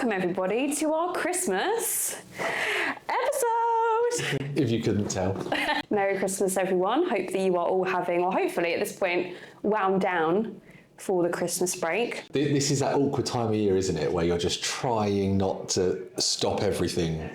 welcome everybody to our Christmas episode. If you couldn't tell. Merry Christmas, everyone. Hope that you are all having, or hopefully at this point, wound down for the Christmas break. This is that awkward time of year, isn't it, where you're just trying not to stop everything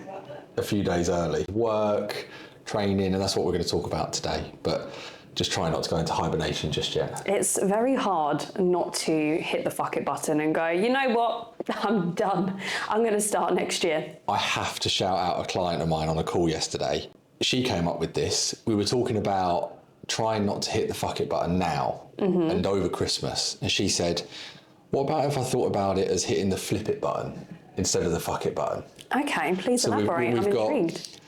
a few days early. Work, training, and that's what we're going to talk about today. But just try not to go into hibernation just yet. It's very hard not to hit the fuck it button and go, you know what, I'm done. I'm going to start next year. I have to shout out a client of mine on a call yesterday. She came up with this. We were talking about trying not to hit the fuck it button now and over Christmas. And she said, what about if I thought about it as hitting the flip it button instead of the fuck it button? Okay, please elaborate. I'm intrigued.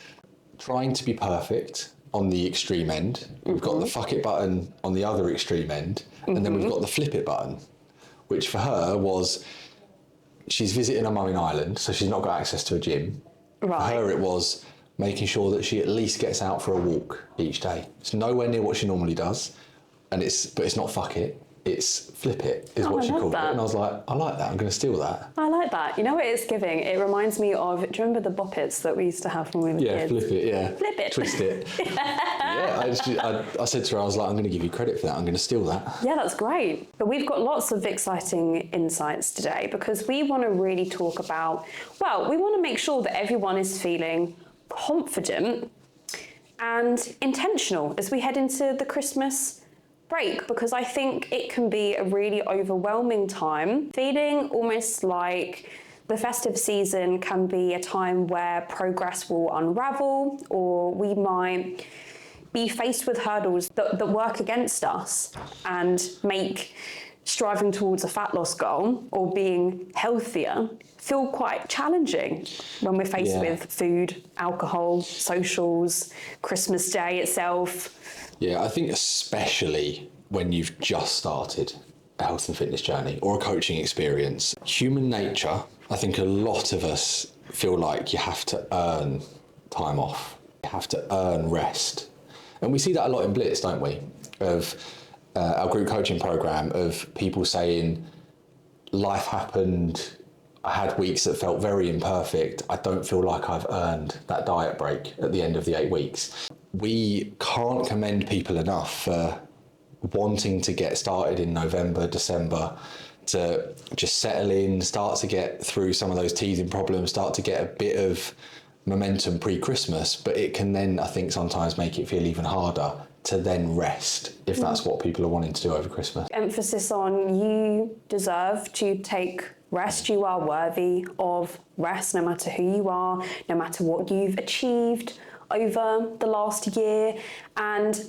Trying to be perfect on the extreme end. We've got the fuck it button on the other extreme end. And then we've got the flip it button, which for her was, she's visiting her mum in Ireland, so she's not got access to a gym. Right. For her it was making sure that she at least gets out for a walk each day. It's nowhere near what she normally does, but it's not fuck it, it's flip it, is what she called it. And I was like, I like that, I'm going to steal that. I like that. You know what it's giving? It reminds me of, do you remember the Bop-Its that we used to have when we were kids? Yeah, flip it, yeah. Flip it. Twist it. I said to her, I was like, I'm going to give you credit for that, I'm going to steal that. Yeah, that's great. But we've got lots of exciting insights today because we want to really talk about, well, we want to make sure that everyone is feeling confident and intentional as we head into the Christmas break, because I think it can be a really overwhelming time, feeling almost like the festive season can be a time where progress will unravel, or we might be faced with hurdles that work against us and make striving towards a fat loss goal or being healthier feel quite challenging when we're faced with food, alcohol, socials, Christmas Day itself. Yeah, I think especially when you've just started a health and fitness journey or a coaching experience, human nature, I think a lot of us feel like you have to earn time off, you have to earn rest. And we see that a lot in Blitz, don't we? Of our group coaching program, of people saying, life happened, I had weeks that felt very imperfect, I don't feel like I've earned that diet break at the end of the 8 weeks. We can't commend people enough for wanting to get started in November, December, to just settle in, start to get through some of those teething problems, start to get a bit of momentum pre-Christmas, but it can then, I think, sometimes make it feel even harder to then rest, if that's what people are wanting to do over Christmas. Emphasis on you deserve to take rest. You are worthy of rest, no matter who you are, no matter what you've achieved over the last year. And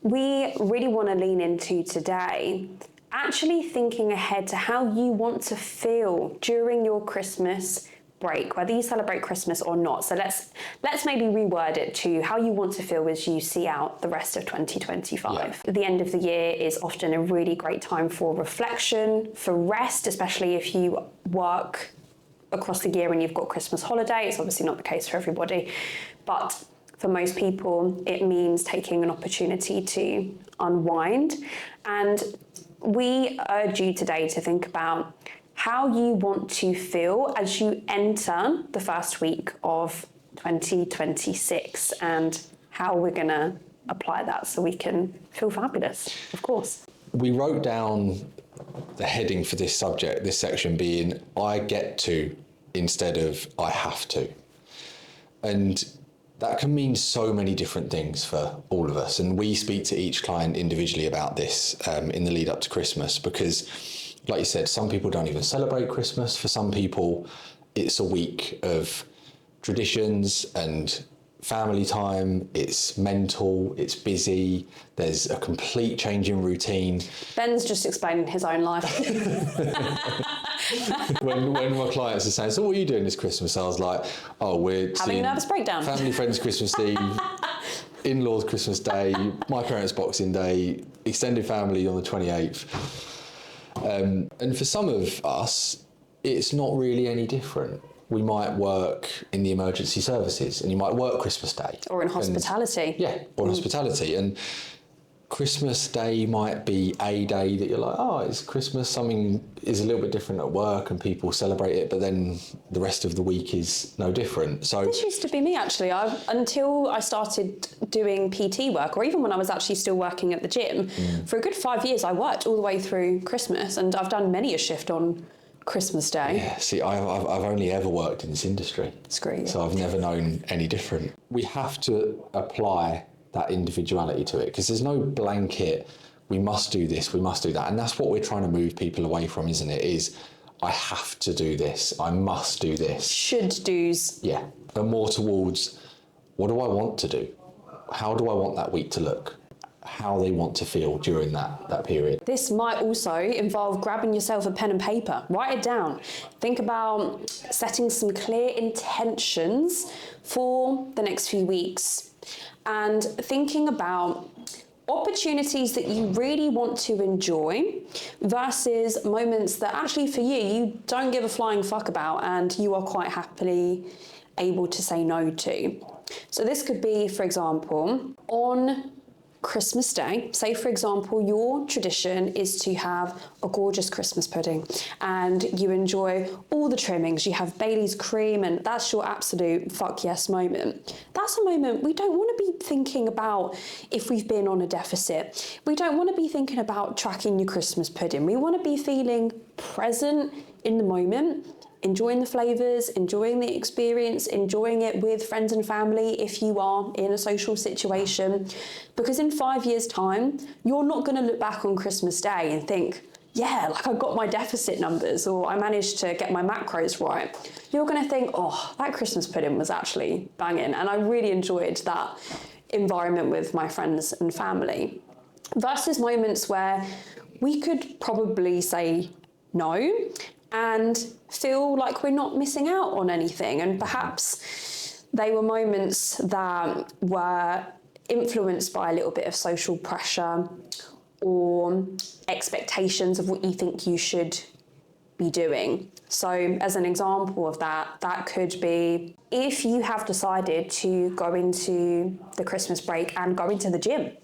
we really want to lean into today actually thinking ahead to how you want to feel during your Christmas break, whether you celebrate Christmas or not. So let's maybe reword it to how you want to feel as you see out the rest of 2025. Yeah. The end of the year is often a really great time for reflection, for rest, especially if you work across the year and you've got Christmas holiday. It's obviously not the case for everybody, but for most people, it means taking an opportunity to unwind. And we urge you today to think about how you want to feel as you enter the first week of 2026 and how we're going to apply that so we can feel fabulous, of course. We wrote down the heading for this subject, this section being, I get to instead of I have to. And that can mean so many different things for all of us. And we speak to each client individually about this in the lead up to Christmas, because like you said, some people don't even celebrate Christmas. For some people, it's a week of traditions and family time. It's mental, it's busy. There's a complete change in routine. Ben's just explaining his own life. when my clients are saying, so what are you doing this Christmas? I was like, oh, we're having a nervous breakdown. Family, friends, Christmas Eve, in-laws, Christmas Day, my parents' Boxing Day, extended family on the 28th. And for some of us, it's not really any different. We might work in the emergency services and you might work Christmas Day. Or in hospitality. Or in hospitality. And Christmas Day might be a day that you're like, oh, it's Christmas, something is a little bit different at work and people celebrate it, but then the rest of the week is no different. So this used to be me, actually. Until I started doing PT work, or even when I was actually still working at the gym, for a good 5 years I worked all the way through Christmas, and I've done many a shift on Christmas Day. Yeah, see, I've only ever worked in this industry. Screw you. So I've never known any different. We have to apply that individuality to it, because there's no blanket, we must do this, we must do that. And that's what we're trying to move people away from, isn't it? Is, I have to do this, I must do this. Should do's. Yeah, and more towards, what do I want to do? How do I want that week to look? How they want to feel during that period. This might also involve grabbing yourself a pen and paper. Write it down. Think about setting some clear intentions for the next few weeks, and thinking about opportunities that you really want to enjoy versus moments that actually for you don't give a flying fuck about and you are quite happily able to say no to. So this could be, for example, on Christmas Day, say for example your tradition is to have a gorgeous Christmas pudding and you enjoy all the trimmings, you have Bailey's cream, and that's your absolute fuck yes moment. That's a moment we don't want to be thinking about if we've been on a deficit. We don't want to be thinking about tracking your Christmas pudding. We want to be feeling present in the moment, enjoying the flavours, enjoying the experience, enjoying it with friends and family if you are in a social situation. Because in 5 years' time, you're not going to look back on Christmas Day and think, yeah, like I got my deficit numbers or I managed to get my macros right. You're going to think, oh, that Christmas pudding was actually banging and I really enjoyed that environment with my friends and family. Versus moments where we could probably say no and feel like we're not missing out on anything. And perhaps they were moments that were influenced by a little bit of social pressure or expectations of what you think you should be doing. So as an example of that, that could be if you have decided to go into the Christmas break and go into the gym,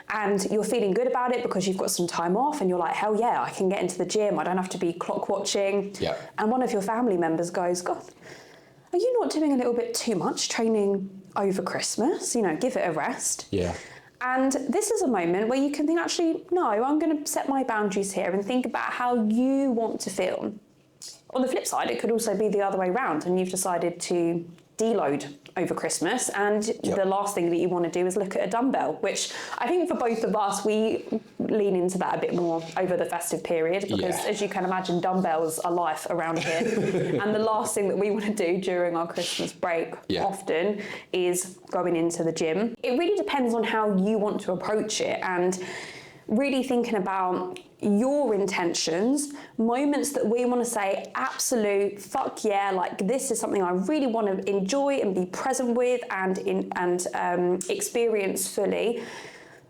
and you're feeling good about it because you've got some time off and you're like, hell yeah, I can get into the gym, I don't have to be clock watching. Yeah. And one of your family members goes, God, are you not doing a little bit too much training over Christmas? You know, give it a rest. Yeah. And this is a moment where you can think, actually, no, I'm going to set my boundaries here and think about how you want to feel. On the flip side, it could also be the other way around and you've decided to deload over Christmas and the last thing that you want to do is look at a dumbbell, which I think for both of us, we lean into that a bit more over the festive period because as you can imagine, dumbbells are life around here. And the last thing that we want to do during our Christmas break often is going into the gym. It really depends on how you want to approach it and really thinking about your intentions, moments that we want to say absolute fuck yeah, like this is something I really want to enjoy and be present with and experience fully,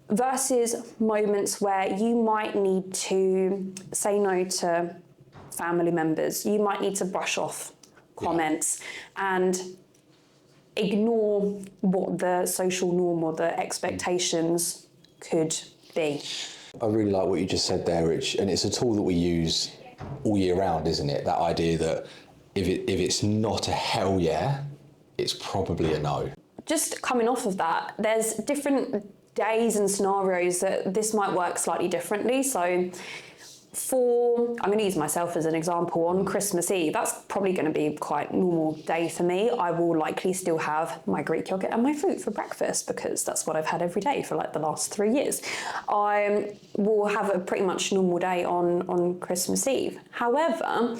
versus moments where you might need to say no to family members, you might need to brush off comments and ignore what the social norm or the expectations could be. I really like what you just said there, Rich, and it's a tool that we use all year round, isn't it? That idea that if it's not a hell yeah, it's probably a no. Just coming off of that, there's different days and scenarios that this might work slightly differently. So I'm going to use myself as an example. On Christmas Eve, that's probably going to be quite a normal day for me. I will likely still have my Greek yogurt and my fruit for breakfast because that's what I've had every day for like the last 3 years. I will have a pretty much normal day on Christmas Eve. However,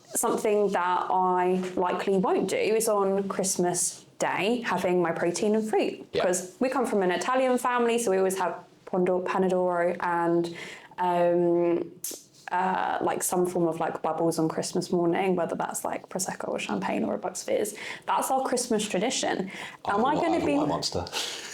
something that I likely won't do is on Christmas Day having my protein and fruit because we come from an Italian family, so we always have Pomodoro and like some form of like bubbles on Christmas morning, whether that's like Prosecco or champagne or a Bucks Fizz. That's our Christmas tradition. Am I going to be... White Monster.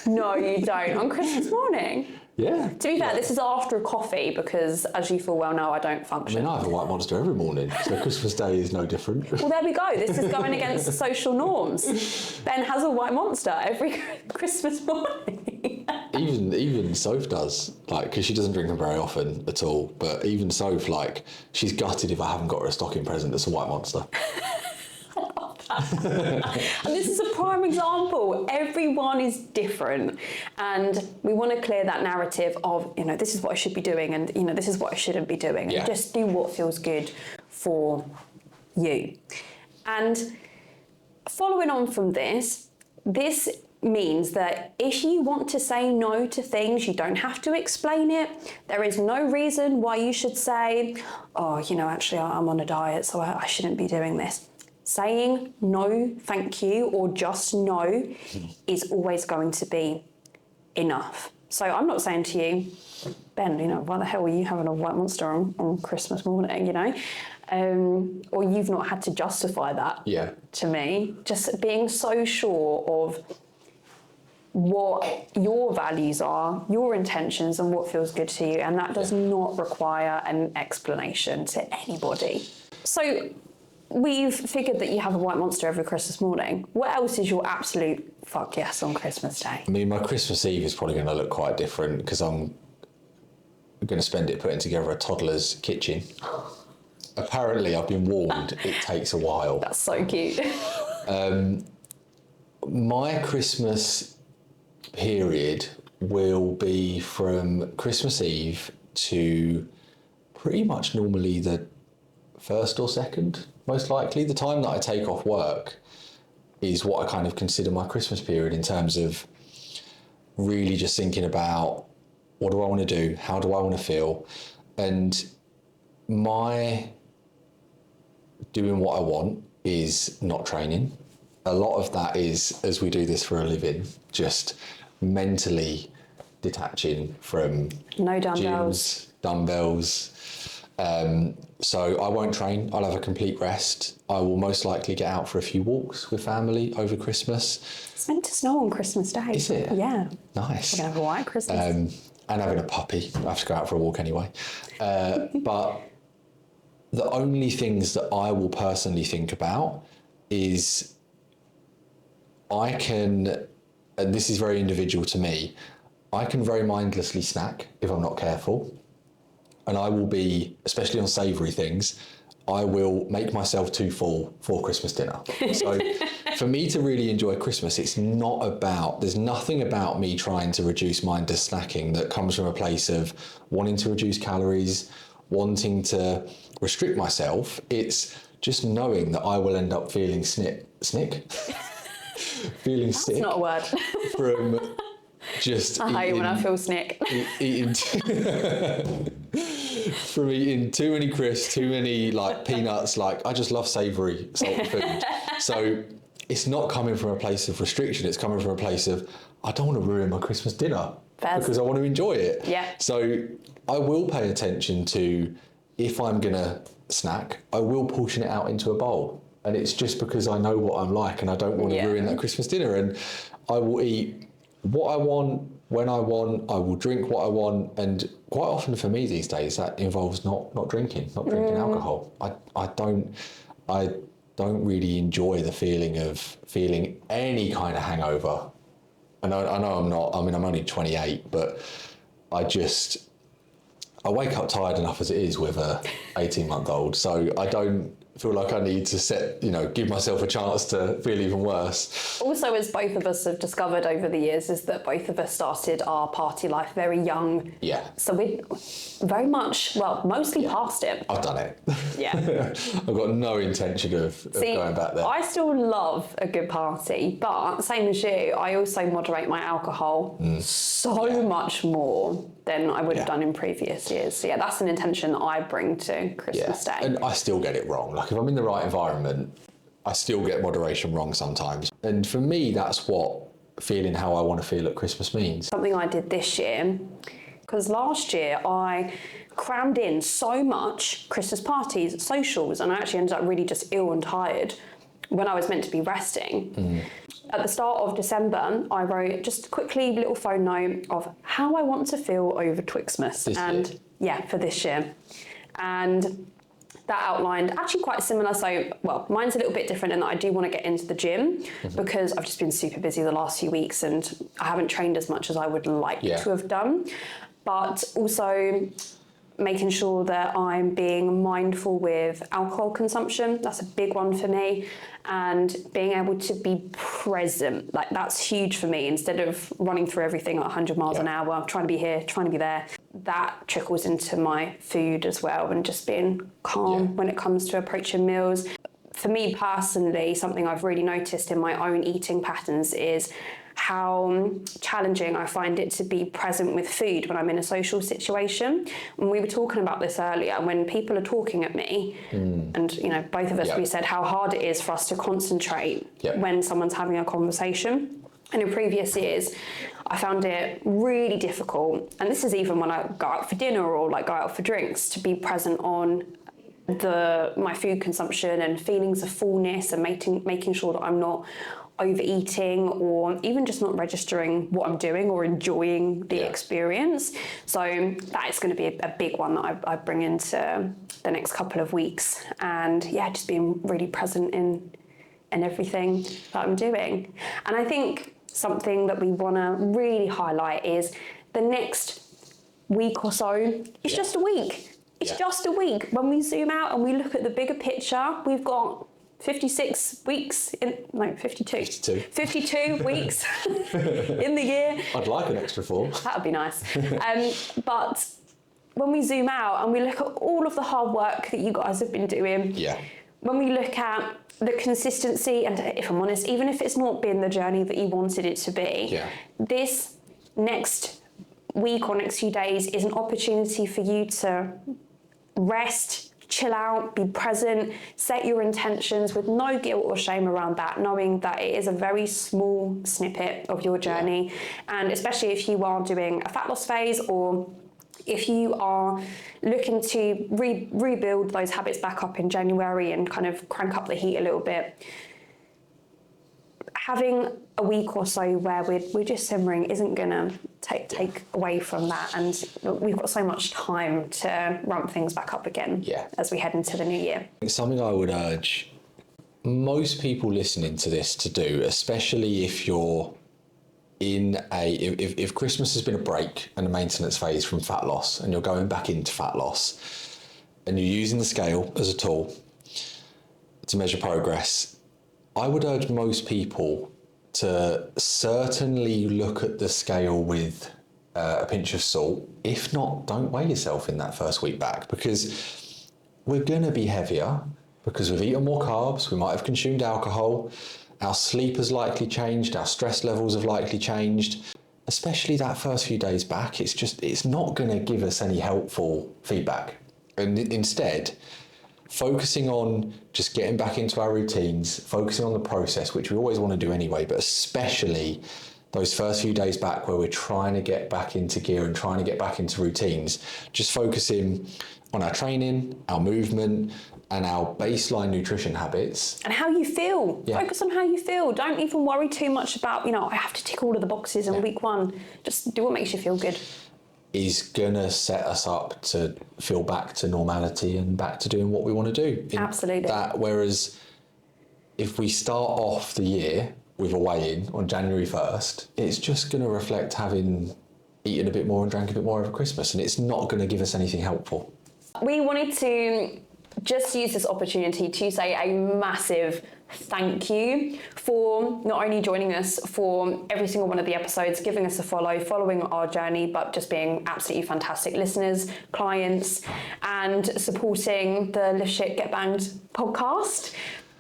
No, you don't. On Christmas morning? Yeah. To be fair, this is after a coffee because, as you full well know, I don't function. I mean, I have a White Monster every morning, so Christmas Day is no different. Well, there we go. This is going against the social norms. Ben has a White Monster every Christmas morning. even Soph does, like, because she doesn't drink them very often at all. But even Soph, like, she's gutted if I haven't got her a stocking present that's a White Monster. And this is a prime example. Everyone is different, and we want to clear that narrative of, you know, this is what I should be doing, and, you know, this is what I shouldn't be doing, and just do what feels good for you. And following on from this means that if you want to say no to things, you don't have to explain it. There is no reason why you should say, oh, you know, actually I'm on a diet, so I shouldn't be doing this. Saying no, thank you, or just no is always going to be enough. So I'm not saying to you, Ben, you know, why the hell were you having a White Monster on Christmas morning, you know? Or you've not had to justify that to me. Just being so sure of what your values are, your intentions, and what feels good to you. And that does not require an explanation to anybody. So we've figured that you have a White Monster every Christmas morning. What else is your absolute fuck yes on Christmas Day? I mean, my Christmas Eve is probably going to look quite different because I'm going to spend it putting together a toddler's kitchen. Apparently, I've been warned it takes a while. That's so cute. My Christmas period will be from Christmas Eve to pretty much normally the 1st or 2nd, most likely. The time that I take off work is what I kind of consider my Christmas period in terms of really just thinking about what do I want to do, how do I want to feel, and my doing what I want is not training. A lot of that is, as we do this for a living, just mentally detaching from no dumbbells. Gyms, dumbbells. So I won't train. I'll have a complete rest. I will most likely get out for a few walks with family over Christmas. It's meant to snow on Christmas Day. Is it? Yeah. Nice. We're going to have a white Christmas. And having a puppy. I have to go out for a walk anyway. But the only things that I will personally think about is I can, and this is very individual to me, I can very mindlessly snack if I'm not careful. And I will be, especially on savoury things, I will make myself too full for Christmas dinner. So for me to really enjoy Christmas, it's not about, there's nothing about me trying to reduce mindless snacking that comes from a place of wanting to reduce calories, wanting to restrict myself. It's just knowing that I will end up feeling feeling That's sick. not a word. From just I hate when I feel sick. From eating too many crisps, too many like peanuts, like I just love savoury, salty food. So it's not coming from a place of restriction, it's coming from a place of I don't want to ruin my Christmas dinner because I want to enjoy it. Yeah. So I will pay attention to, if I'm gonna snack, I will portion it out into a bowl. And it's just because I know what I'm like and I don't want to ruin that Christmas dinner. And I will eat what I want, when I want, I will drink what I want. And quite often for me these days, that involves not drinking alcohol. I don't really enjoy the feeling of feeling any kind of hangover. And I know I'm not, I mean, I'm only 28, but I wake up tired enough as it is with a 18-month-old. So I don't feel like I need to give myself a chance to feel even worse. Also, as both of us have discovered over the years, is that both of us started our party life very young. Yeah. So we're very much, mostly past it. I've done it. Yeah. I've got no intention of going back there. I still love a good party, but same as you, I also moderate my alcohol so much more than I would have done in previous years. So yeah, that's an intention that I bring to Christmas Day. And I still get it wrong. Like if I'm in the right environment, I still get moderation wrong sometimes. And for me, that's what feeling how I want to feel at Christmas means. Something I did this year, because last year I crammed in so much Christmas parties, socials, and I actually ended up really just ill and tired when I was meant to be resting. At the start of December, I wrote just quickly a little phone note of how I want to feel over Twixmas. For this year. And that outlined actually quite similar. So, well, mine's a little bit different in that I do want to get into the gym because I've just been super busy the last few weeks and I haven't trained as much as I would like to have done. But also making sure that I'm being mindful with alcohol consumption. That's a big one for me. And being able to be present, like that's huge for me. Instead of running through everything at 100 miles an hour, trying to be here, trying to be there, that trickles into my food as well, and just being calm when it comes to approaching meals. For me personally, something I've really noticed in my own eating patterns is how challenging I find it to be present with food when I'm in a social situation. And we were talking about this earlier, when people are talking at me, and you know, both of us, we said how hard it is for us to concentrate when someone's having a conversation. And in previous years, I found it really difficult, and this is even when I go out for dinner or like go out for drinks, to be present on my food consumption and feelings of fullness, and making sure that I'm not overeating or even just not registering what I'm doing or enjoying the experience. So that is going to be a big one that I bring into the next couple of weeks. And yeah, just being really present in everything that I'm doing. And I think something that we want to really highlight is the next week or so, it's just a week. It's just a week. When we zoom out and we look at the bigger picture, we've got 56 weeks, 52 weeks in the year. I'd like an extra 4. That would be nice. But when we zoom out and we look at all of the hard work that you guys have been doing, when we look at the consistency, and if I'm honest, even if it's not been the journey that you wanted it to be, this next week or next few days is an opportunity for you to rest, chill out, be present, set your intentions with no guilt or shame around that, knowing that it is a very small snippet of your journey. And especially if you are doing a fat loss phase, or if you are looking to rebuild those habits back up in January and kind of crank up the heat a little bit, having a week or so where we're just simmering isn't going to take away from that. And we've got so much time to ramp things back up again as we head into the new year. Something I would urge most people listening to this to do, especially if you're if Christmas has been a break and a maintenance phase from fat loss and you're going back into fat loss and you're using the scale as a tool to measure progress, I would urge most people to certainly look at the scale with a pinch of salt. If not, don't weigh yourself in that first week back, because we're going to be heavier because we've eaten more carbs, we might have consumed alcohol, our sleep has likely changed, our stress levels have likely changed. Especially that first few days back, it's not going to give us any helpful feedback. And instead, focusing on just getting back into our routines, focusing on the process, which we always want to do anyway, but especially those first few days back where we're trying to get back into gear and trying to get back into routines, just focusing on our training, our movement, and our baseline nutrition habits. And how you feel. Focus on how you feel. Don't even worry too much about, I have to tick all of the boxes in week one. Just do what makes you feel good. Is gonna set us up to feel back to normality and back to doing what we want to do. Absolutely. Whereas if we start off the year with a weigh-in on January 1st, it's just gonna reflect having eaten a bit more and drank a bit more over Christmas, and it's not gonna give us anything helpful. We wanted to just use this opportunity to say a massive thank you for not only joining us for every single one of the episodes, giving us a following our journey, but just being absolutely fantastic listeners, clients, and supporting the Live Shit Get Banged podcast.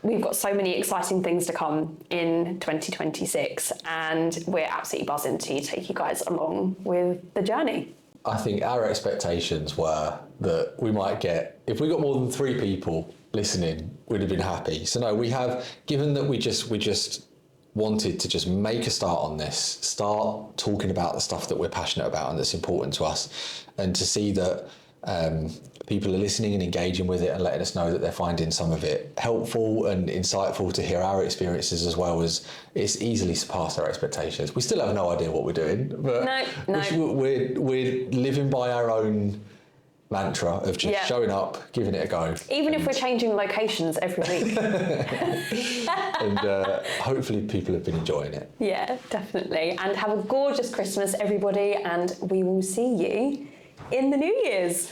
We've got so many exciting things to come in 2026, and we're absolutely buzzing to take you guys along with the journey. I think our expectations were that we might get, if we got more than 3 people listening, we'd have been happy. So no, we have, given that we just wanted to just make a start on this, start talking about the stuff that we're passionate about and that's important to us, and to see that people are listening and engaging with it and letting us know that they're finding some of it helpful and insightful, to hear our experiences as well, as it's easily surpassed our expectations. We still have no idea what we're doing, but no. we're living by our own mantra of just showing up, giving it a go. Even if we're changing locations every week. And hopefully people have been enjoying it. Yeah, definitely. And have a gorgeous Christmas, everybody, and we will see you in the New Year's.